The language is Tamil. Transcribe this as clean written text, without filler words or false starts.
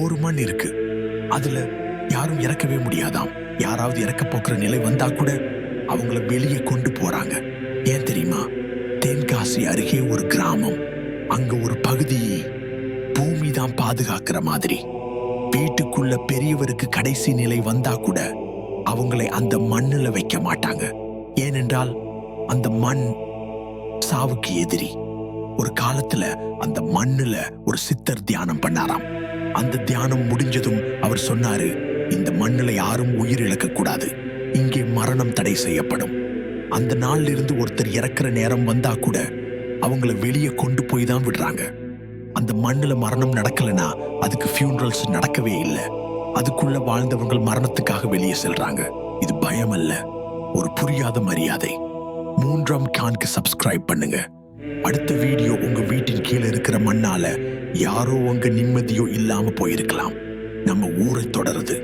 ஒரு மண் இருக்கு. அதுல யாரும் இறக்கவே முடியாதாம். யாராவது இறக்க போக்குற நிலை வந்தா கூட அவங்கள வெளியே கொண்டு போறாங்க. ஏன் தெரியுமா? தென்காசி அருகே ஒரு கிராமம். அங்க ஒரு பகுதி பூமி தான் பாதுகாக்கிற மாதிரி. வீட்டுக்குள்ள பெரியவருக்கு கடைசி நிலை வந்தா கூட அவங்களை அந்த மண்ணுல வைக்க மாட்டாங்க. ஏனென்றால் அந்த மண் சாவுக்கு எதிரி. ஒரு காலத்துல அந்த மண்ணுல ஒரு சித்தர் தியானம் பண்ணாராம். அந்த தியானம் முடிஞ்சதும் அவர் சொன்னாரு, இந்த மண்ணுல யாரும் உயிர் இழக்க கூடாது, இங்கே மரணம் தடை செய்யப்படும். அந்த நாள்ல இருந்து ஒருத்தர் இறக்குற நேரம் வந்தா கூட அவங்கள வெளியே கொண்டு போய் தான் விடுறாங்க. அந்த மண்ணுல மரணம் நடக்கலனா அதுக்கு ஃபியூனரல்ஸ் நடக்கவே இல்லை. அதுக்குள்ள வாழ்ந்தவங்க மரணத்துக்காக வெளியே செல்றாங்க. இது பயம் அல்ல, ஒரு புரியாத மரியாதை. 3ஆம் கான்க்கு சப்ஸ்கிரைப் பண்ணுங்க. அடுத்த வீடியோ உங்க வீட்டின் கீழே இருக்கிற மண்ணால யாரோ உங்க நிம்மதியோ இல்லாம போயிருக்கலாம். நம்ம ஊரை தொடருது.